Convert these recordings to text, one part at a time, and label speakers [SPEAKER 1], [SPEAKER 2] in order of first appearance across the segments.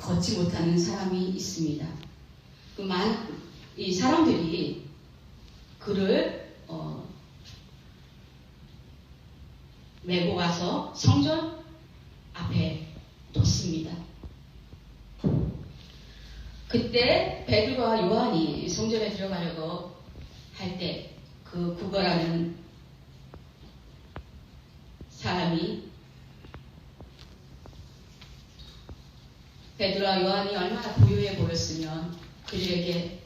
[SPEAKER 1] 걷지 못하는 사람이 있습니다. 이 사람들이 그를 메고 가서 성전 앞에 놓습니다. 그때 베드로와 요한이 성전에 들어가려고 할 때 그 구걸하는 사람이 베드로와 요한이 얼마나 부유해 보였으면 그들에게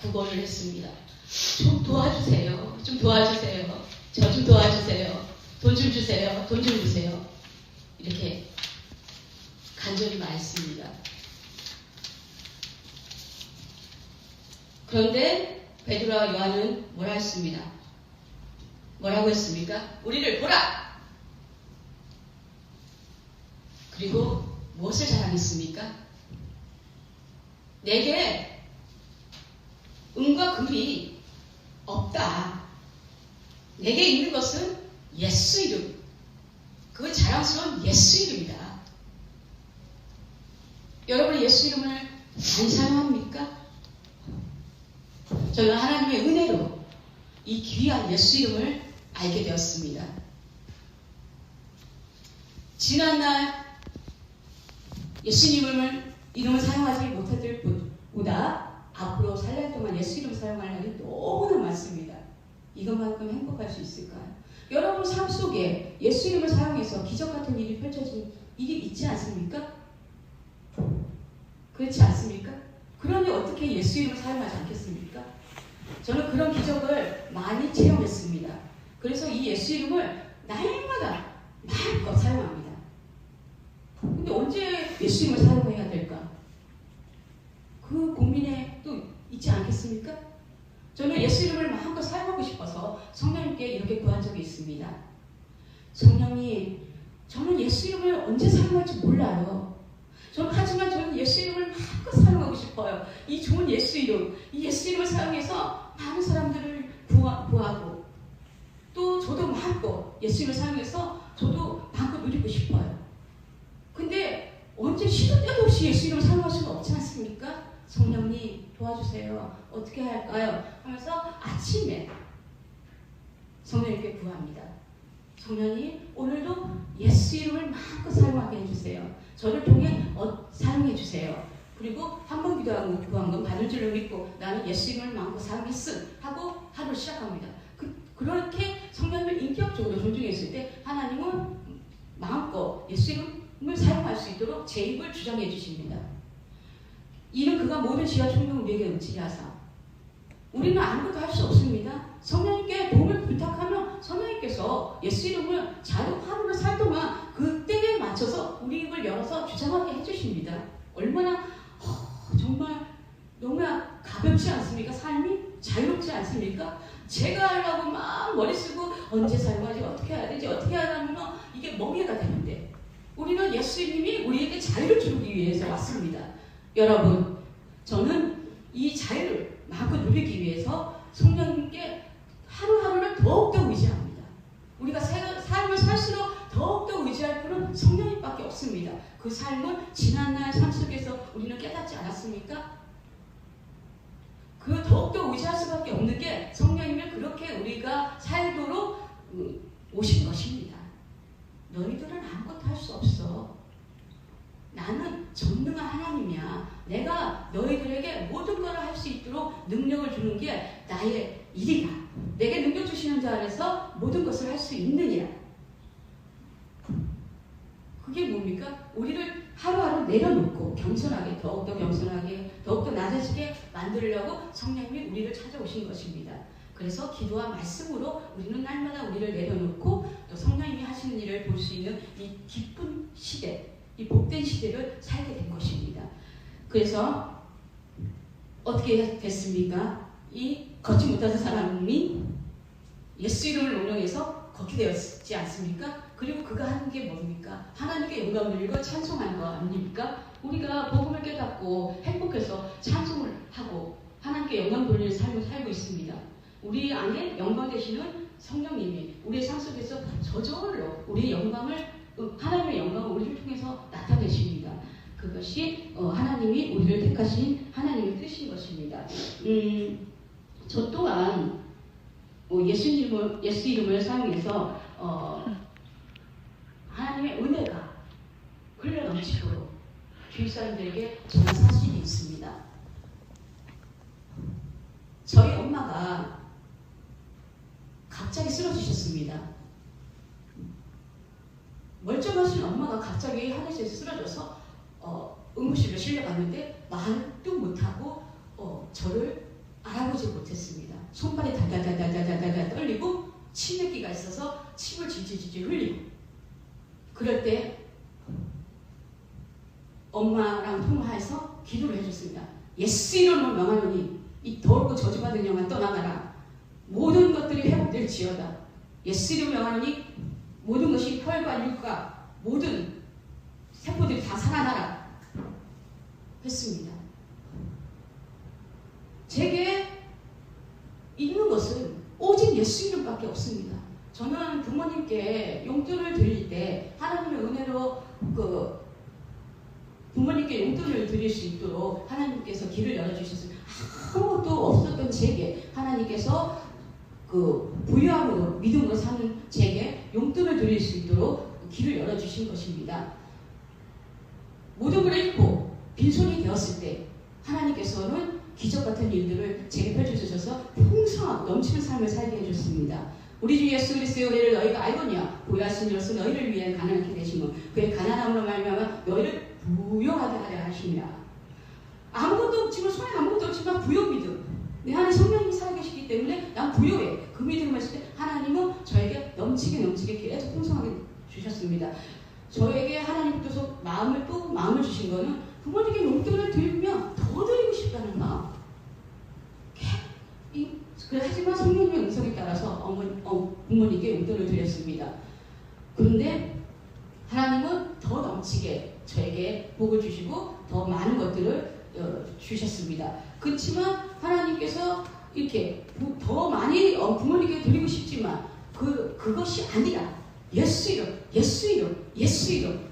[SPEAKER 1] 구걸을 했습니다. 좀 도와주세요. 좀 도와주세요. 저 좀 도와주세요. 돈 좀 주세요. 돈 좀 주세요. 이렇게 간절히 말했습니다. 그런데 베드로와 요한은 뭐라 했습니다. 뭐라고 했습니까? 우리를 보라! 그리고 무엇을 자랑했습니까? 내게 은과 금이 없다. 내게 있는 것은 예수 이름. 그 자랑스러운 예수 이름이다. 여러분 예수 이름을 많이 사랑합니까? 저는 하나님의 은혜로 이 귀한 예수 이름을 알게 되었습니다. 지난날 예수님을 이름을 사용하지 못했을 뿐보다 앞으로 살 날 동안 예수 이름 사용할 날이 너무나 많습니다. 이것만큼 행복할 수 있을까요? 여러분 삶 속에 예수 이름을 사용해서 기적 같은 일이 펼쳐진 일이 있지 않습니까? 그렇지 않습니까? 그러니 어떻게 예수 이름을 사용하지 않겠습니까? 저는 그런 기적을 많이 체험했습니다. 그래서 이 예수 이름을 날마다 마음껏 사용합니다. 근데 언제 예수 이름을 사용해야 될까? 그 고민에 또 있지 않겠습니까? 저는 예수 이름을 마음껏 사용하고 싶어서 성령님께 이렇게 구한 적이 있습니다. 성령님, 저는 예수 이름을 언제 사용할지 몰라요. 하지만 저는 예수 이름을 마음껏 사용하고 싶어요. 이 좋은 예수 이름, 이 예수 이름을 사용해서 많은 사람들을 구하고 또 저도 마음껏 예수 이름을 사용해서 저도 마음껏 누리고 싶어요. 근데 언제 시도 때도 없이 예수 이름을 사용할 수는 없지 않습니까? 성령님 도와주세요. 어떻게 할까요? 하면서 아침에 성령님께 구합니다. 성령님 오늘도 예수 이름을 마음껏 사용하게 해주세요. 저를 통해 사용해 주세요. 그리고 한 번 기도하고 구한 건 받을 줄을 믿고 나는 예수 이름을 마음껏 사용했음 하고 하루를 시작합니다. 그렇게 성령님을 인격적으로 존중했을 때 하나님은 마음껏 예수 이름을 사용할 수 있도록 제 입을 주장해 주십니다. 이는 그가 모든 지혜와 총명을 우리에게 응치게 하사 우리는 아무것도 할 수 없습니다. 성령님께 도움을 부탁하면 성령님께서 예수 이름을 하루를 살 동안 그 때에 맞춰서 우리 입을 열어서 주장하게 해주십니다. 얼마나 정말 너무나 가볍지 않습니까? 삶이 자유롭지 않습니까? 제가 하려고 막 머리 쓰고 언제 사용하지 어떻게 해야 되지 어떻게 해야 하면 이게 멍해가 되는데 우리는 예수님이 우리에게 자유를 주기 위해서 왔습니다. 여러분 저는 이 자유를 마음껏 누리기 위해서 성령님께 하루하루를 더욱더 의지합니다. 우리가 삶을 살수록 더욱더 의지할 분은 성령님밖에 없습니다. 그 삶은 지난날 삶 속에서 우리는 깨닫지 않았습니까? 그 더욱더 의지할 수밖에 없는 게 성령님을 그렇게 우리가 살도록 오신 것입니다. 너희들은 아무것도 할 수 없어. 나는 전능한 하나님이야. 내가 너희들에게 모든 걸 할 수 있도록 능력을 주는 게 나의 일이다. 내게 능력 주시는 자 안에서 모든 것을 할 수 있느니라. 그게 뭡니까? 우리를 하루하루 내려놓고 겸손하게 더욱더 낮아지게 만들려고 성령님이 우리를 찾아오신 것입니다. 그래서 기도와 말씀으로 우리는 날마다 우리를 내려놓고 또 성령님이 하시는 일을 볼 수 있는 이 기쁜 시대, 이 복된 시대를 살게 된 것입니다. 그래서 어떻게 됐습니까? 이 걷지 못하는 사람이 예수 이름을 운영해서 걷게 되었지 않습니까? 그리고 그가 하는 게 뭡니까? 하나님께 영광을 돌리고 찬송하는 거 아닙니까? 우리가 복음을 깨닫고 행복해서 찬송을 하고 하나님께 영광 돌리는 삶을 살고 있습니다. 우리 안에 영광 되시는 성령님이 우리의 삶 속에서 저절로 우리의 영광을 하나님의 영광을 우리를 통해서 나타내십니다. 그것이 하나님이 우리를 택하신 하나님의 뜻인 것입니다. 저 또한 예수 이름을 사용해서 하나님의 은혜가 흘러넘치도록 주위 사람들에게 전한 사실이 있습니다. 저희 엄마가 갑자기 쓰러지셨습니다. 멀쩡하신 엄마가 갑자기 하늘에서 쓰러져서 응급실로 실려갔는데 말도 못하고 저를 알아보지 못했습니다. 손발이 달달달달달달달 떨리고 치매기가 있어서 침을 질질질질 흘리고, 그럴 때 엄마랑 통화해서 기도를 해줬습니다. 예수 이름으로 명하노니 이 더럽고 저주받은 영혼 떠나가라. 모든 것들이 회복될지어다. 예수 이름으로 명하노니 모든 것이 혈과 육과 모든 세포들이 다 살아나라 했습니다. 제게 있는 것은 오직 예수 이름밖에 없습니다. 저는 부모님께 용돈을 드릴 때 하나님의 은혜로 부모님께 용돈을 드릴 수 있도록 하나님께서 길을 열어주셨어요. 아무것도 없었던 제게 하나님께서 부유함으로 믿음으로 사는 제게 용돈을 드릴 수 있도록 길을 열어주신 것입니다. 모든 걸 잃고 빈손이 되었을 때 하나님께서는 기적 같은 일들을 제게 펼쳐주셔서 풍성하고 넘치는 삶을 살게 해줬습니다. 우리 주 예수 그리스도의 은혜를 너희가 알거니와 부유하신 이로써 너희를 위해 가난하게 되시며 그의 가난함으로 말미암아 너희를 부유하게 하려 하시니라. 아무것도 없지만, 손에 아무것도 없지만 부요 믿음, 내 안에 성령님이 살아계시기 때문에 난 부요해. 그 믿음을 했을 때 하나님은 저에게 넘치게 계속 풍성하게 주셨습니다. 저에게 하나님께서 마음을 주신 거는 부모님께 용돈을 드리면 더 드리고 싶다는 마음. 하지만 성령님의 음성에 따라서 부모님께 용돈을 드렸습니다. 그런데 하나님은 더 넘치게 저에게 복을 주시고 더 많은 것들을 주셨습니다. 그렇지만 하나님께서 이렇게 더 많이 부모님께 드리고 싶지만 그것이 아니라 예수 이름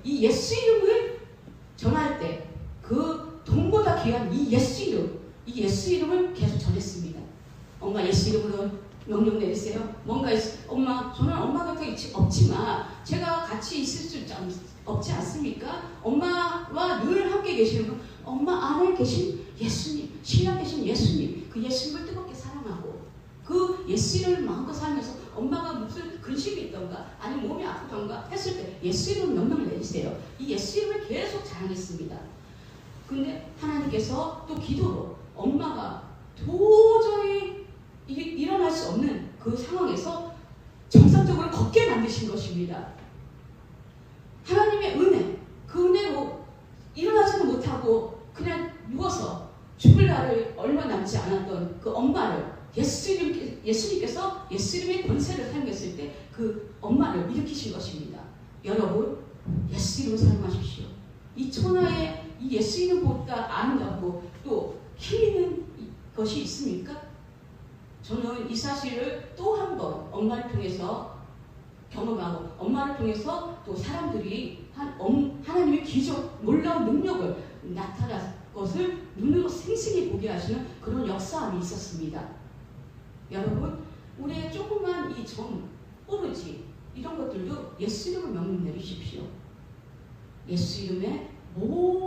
[SPEAKER 1] 이 예수 이름을 전할 때 그 돈보다 귀한 이 예수 이름을 계속 전했습니다. 엄마 예수 이름으로 명령 내리세요. 뭔가 엄마, 저는 엄마 곁에 없지만 제가 같이 있을 수 없지 않습니까? 엄마와 늘 함께 계시는 분, 엄마 안에 계신 예수님, 신랑 계신 예수님, 그 예수님을 뜨겁게 사랑하고 그 예수 이름을 마음껏 살면서 엄마가 무슨 근심이 있던가 아니면 몸이 아프던가 했을 때 예수 이름 명령을 내리세요. 이 예수 이름을 계속 자랑했습니다. 근데 하나님께서 또 기도로 엄마가 도저히 일어날 수 없는 그 상황에서 정상적으로 걷게 만드신 것입니다. 하나님의 은혜, 그 은혜로 일어나지도 못하고 그냥 누워서 죽을 날을 얼마 남지 않았던 그 엄마를 예수님께서 예수 이름의 권세를 사용했을 때 그 엄마를 일으키신 것입니다. 여러분, 예수 이름을 사용하십시오. 이 천하에 이 예수 이름보다 아름답고 또 힘있는 것이 있습니까? 저는 이 사실을 또 한 번 엄마를 통해서 경험하고 엄마를 통해서 또 사람들이 하나님의 기적, 놀라운 능력을 나타난 것을 눈으로 생생히 보게 하시는 그런 역사함이 있었습니다. 여러분, 우리의 조그만 이 오로지 이런 것들도 예수 이름을 명령 내리십시오. 예수 이름에 모든